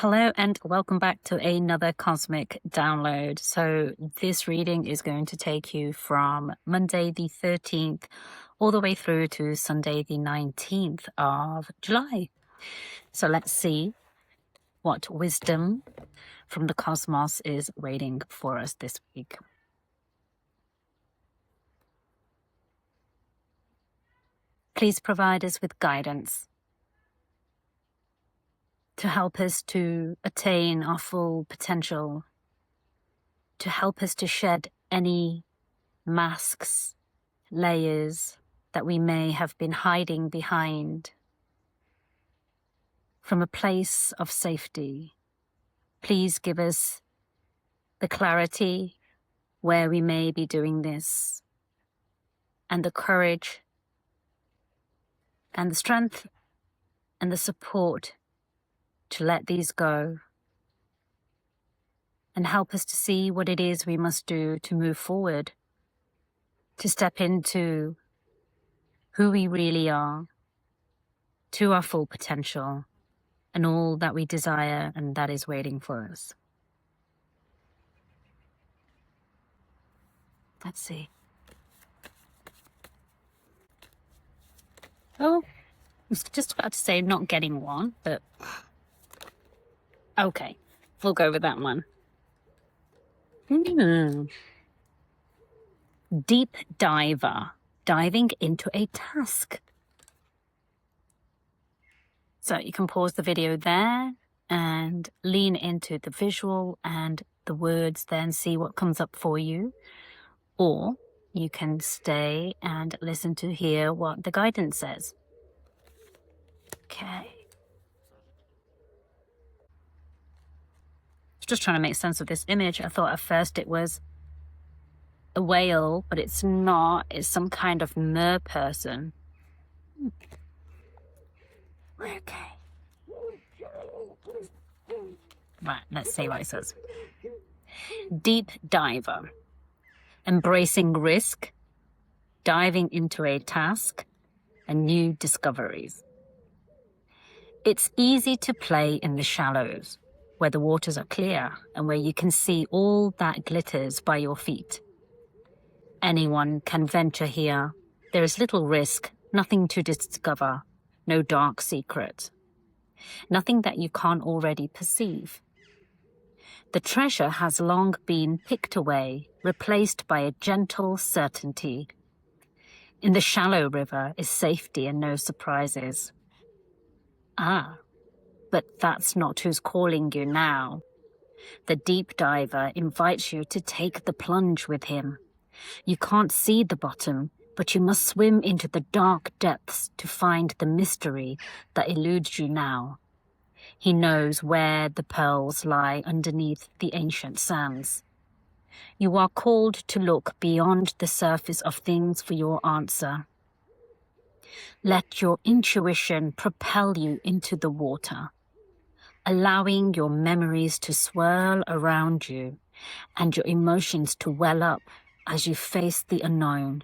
Hello and welcome back to another cosmic download. So this reading is going to take you from Monday the 13th all the way through to Sunday the 19th of July. So let's see what wisdom from the cosmos is waiting for us this week. Please provide us with guidance to help us to attain our full potential, to help us to shed any masks, layers that we may have been hiding behind. From a place of safety, please give us the clarity where we may be doing this, and the courage and the strength and the support to let these go, and help us to see what it is we must do to move forward, to step into who we really are, to our full potential, and all that we desire and that is waiting for us. Let's see. Oh, I was just about to say not getting one, but okay, we'll go with that one. Deep diver, diving into a task. So you can pause the video there and lean into the visual and the words, then see what comes up for you. Or you can stay and listen to hear what the guidance says. Okay. Just trying to make sense of this image. I thought at first it was a whale, but it's not. It's some kind of mer person. Okay. Right, let's see what it says. Deep diver. Embracing risk, diving into a task, and new discoveries. It's easy to play in the shallows, where the waters are clear and where you can see all that glitters by your feet. Anyone can venture here. There is little risk, nothing to discover, no dark secret, nothing that you can't already perceive. The treasure has long been picked away, replaced by a gentle certainty. In the shallow river is safety and no surprises. Ah, but that's not who's calling you now. The deep diver invites you to take the plunge with him. You can't see the bottom, but you must swim into the dark depths to find the mystery that eludes you now. He knows where the pearls lie underneath the ancient sands. You are called to look beyond the surface of things for your answer. Let your intuition propel you into the water, allowing your memories to swirl around you and your emotions to well up as you face the unknown.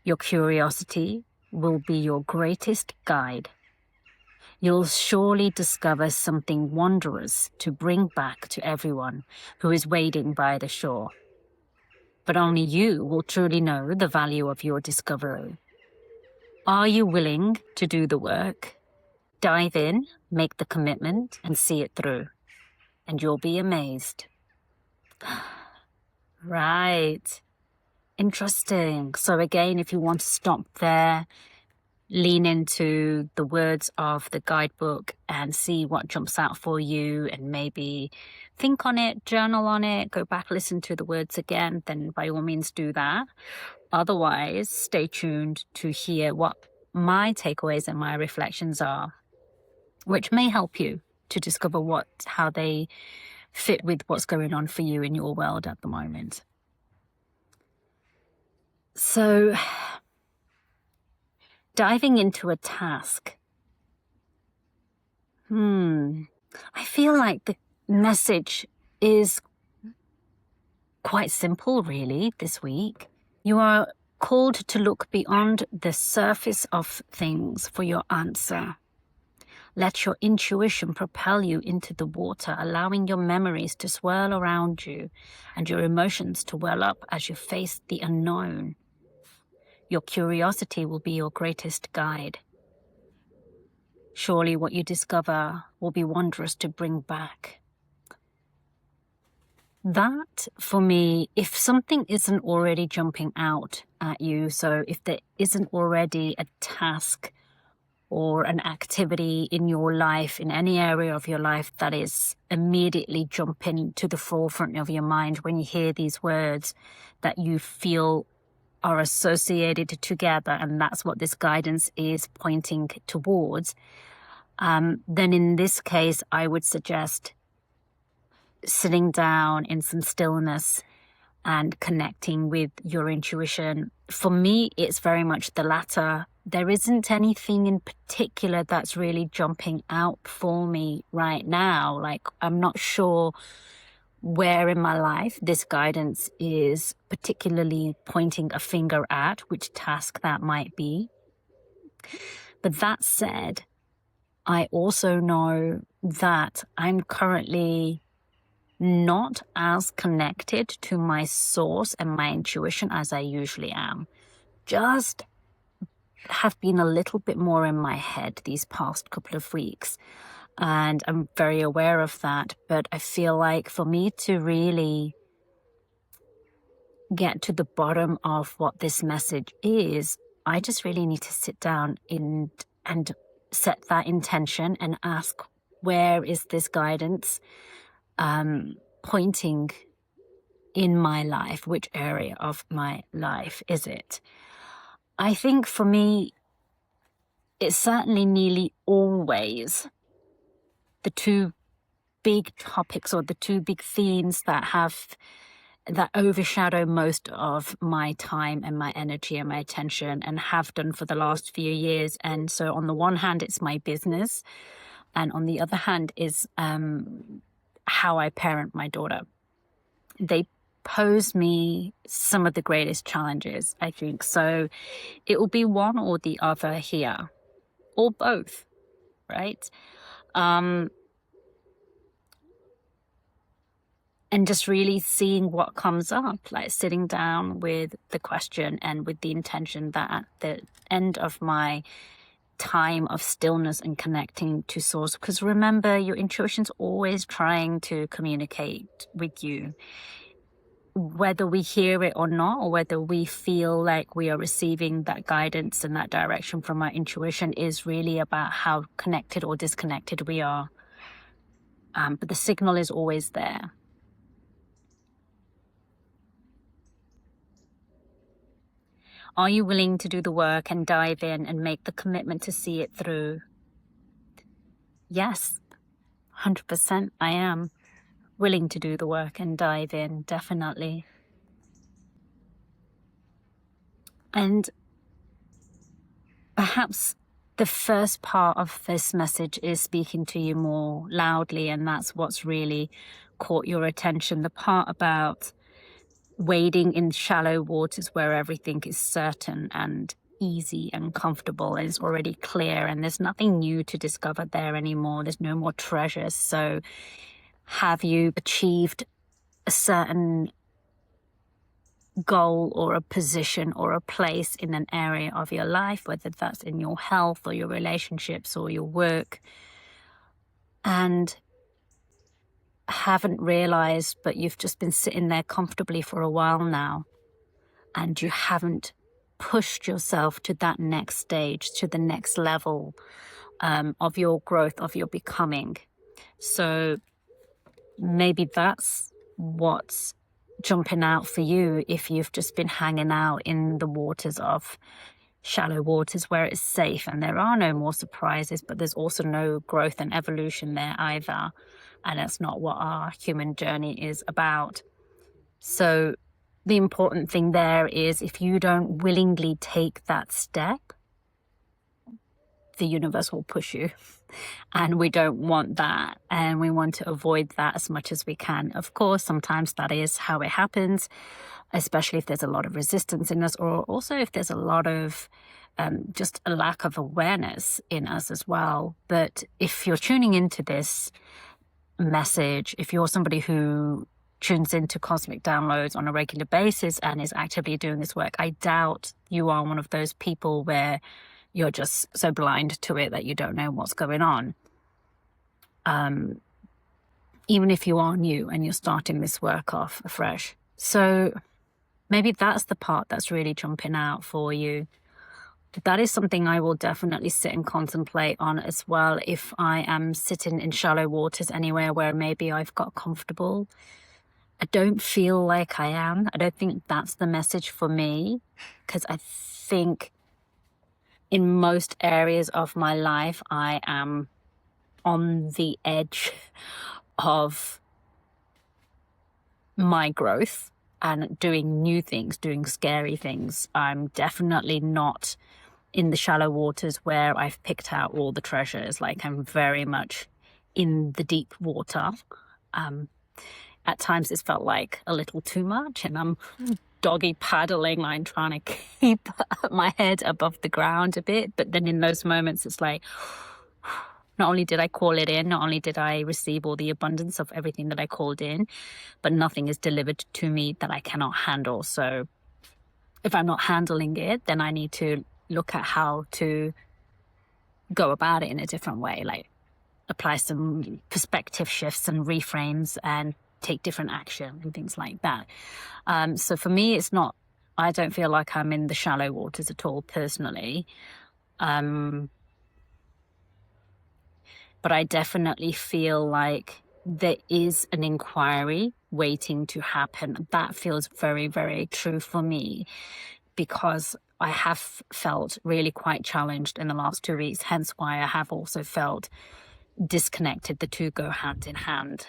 Your curiosity will be your greatest guide. You'll surely discover something wondrous to bring back to everyone who is waiting by the shore. But only you will truly know the value of your discovery. Are you willing to do the work? Dive in, make the commitment, and see it through. And you'll be amazed. Right. Interesting. So again, if you want to stop there, lean into the words of the guidebook and see what jumps out for you, and maybe think on it, journal on it, go back, listen to the words again, then by all means do that. Otherwise, stay tuned to hear what my takeaways and my reflections are, which may help you to discover how they fit with what's going on for you in your world at the moment. So, diving into a task. I feel like the message is quite simple, really, this week. You are called to look beyond the surface of things for your answer. Let your intuition propel you into the water, allowing your memories to swirl around you and your emotions to well up as you face the unknown. Your curiosity will be your greatest guide. Surely what you discover will be wondrous to bring back. That, for me, if something isn't already jumping out at you, so if there isn't already a task or an activity in your life, in any area of your life, that is immediately jumping to the forefront of your mind when you hear these words that you feel are associated together, and that's what this guidance is pointing towards, then in this case, I would suggest sitting down in some stillness and connecting with your intuition. For me, it's very much the latter. There isn't anything in particular that's really jumping out for me right now. Like, I'm not sure where in my life this guidance is particularly pointing a finger at, which task that might be. But that said, I also know that I'm currently not as connected to my source and my intuition as I usually am. Just have been a little bit more in my head these past couple of weeks. And I'm very aware of that. But I feel like for me to really get to the bottom of what this message is, I just really need to sit down and set that intention and ask, where is this guidance pointing in my life? Which area of my life is it? I think for me, it's certainly nearly always the two big topics or the two big themes that overshadow most of my time and my energy and my attention, and have done for the last few years. And so on the one hand, it's my business, and on the other hand is how I parent my daughter. They pose me some of the greatest challenges, I think. So it will be one or the other here, or both, right? And just really seeing what comes up, like sitting down with the question and with the intention that at the end of my time of stillness and connecting to source, because remember, your intuition's always trying to communicate with you, whether we hear it or not, or whether we feel like we are receiving that guidance and that direction from our intuition, is really about how connected or disconnected we are. But the signal is always there. Are you willing to do the work and dive in and make the commitment to see it through? Yes, 100% I am willing to do the work and dive in, definitely. And perhaps the first part of this message is speaking to you more loudly, and that's what's really caught your attention. The part about wading in shallow waters where everything is certain and easy and comfortable and is already clear, and there's nothing new to discover there anymore. There's no more treasures. So have you achieved a certain goal or a position or a place in an area of your life, whether that's in your health or your relationships or your work, and haven't realized, but you've just been sitting there comfortably for a while now, and you haven't pushed yourself to that next stage, to the next level of your growth, of your becoming. So maybe that's what's jumping out for you, if you've just been hanging out in the waters of shallow waters where it's safe and there are no more surprises, but there's also no growth and evolution there either. And that's not what our human journey is about. So the important thing there is, if you don't willingly take that step, the universe will push you. And we don't want that. And we want to avoid that as much as we can. Of course, sometimes that is how it happens, especially if there's a lot of resistance in us, or also if there's a lot of just a lack of awareness in us as well. But if you're tuning into this message, if you're somebody who tunes into cosmic downloads on a regular basis and is actively doing this work, I doubt you are one of those people where you're just so blind to it that you don't know what's going on. Even if you are new and you're starting this work off afresh. So maybe that's the part that's really jumping out for you. That is something I will definitely sit and contemplate on as well if I am sitting in shallow waters anywhere where maybe I've got comfortable. I don't feel like I am. I don't think that's the message for me, because I think in most areas of my life, I am on the edge of my growth and doing new things, doing scary things. I'm definitely not in the shallow waters where I've picked out all the treasures. Like, I'm very much in the deep water. At times it's felt like a little too much, and I'm doggy paddling, like trying to keep my head above the ground a bit. But then in those moments, it's like, not only did I call it in, not only did I receive all the abundance of everything that I called in, but nothing is delivered to me that I cannot handle. So if I'm not handling it, then I need to look at how to go about it in a different way, like apply some perspective shifts and reframes and take different action and things like that. So for me, it's not, I don't feel like I'm in the shallow waters at all personally. But I definitely feel like there is an inquiry waiting to happen. That feels very, very true for me, because I have felt really quite challenged in the last 2 weeks, hence why I have also felt disconnected. The two go hand in hand.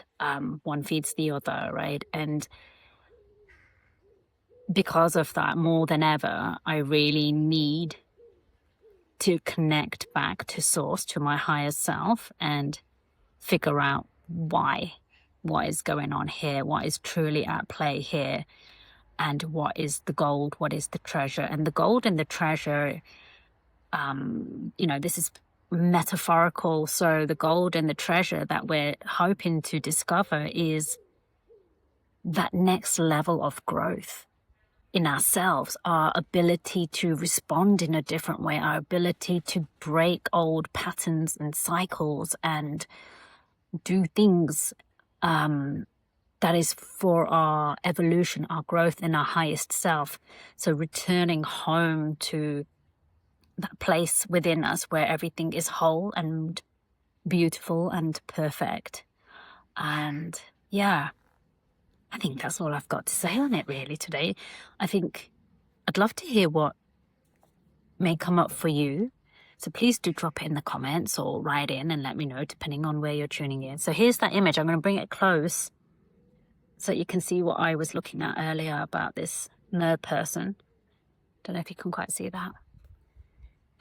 One feeds the other, right? And because of that, more than ever, I really need to connect back to source, to my higher self, and figure out what is going on here, what is truly at play here, and what is the gold, what is the treasure. And the gold and the treasure, this is metaphorical. So the gold and the treasure that we're hoping to discover is that next level of growth in ourselves, our ability to respond in a different way, our ability to break old patterns and cycles and do things that is for our evolution, our growth, and our highest self. So returning home to that place within us where everything is whole and beautiful and perfect. And yeah, I think that's all I've got to say on it really today. I think I'd love to hear what may come up for you. So please do drop it in the comments or write in and let me know, depending on where you're tuning in. So here's that image. I'm going to bring it close so you can see what I was looking at earlier about this nerd person. Don't know if you can quite see that.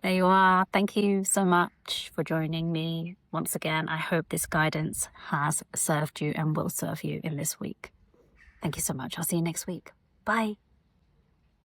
There you are. Thank you so much for joining me once again. I hope this guidance has served you and will serve you in this week. Thank you so much. I'll see you next week. Bye.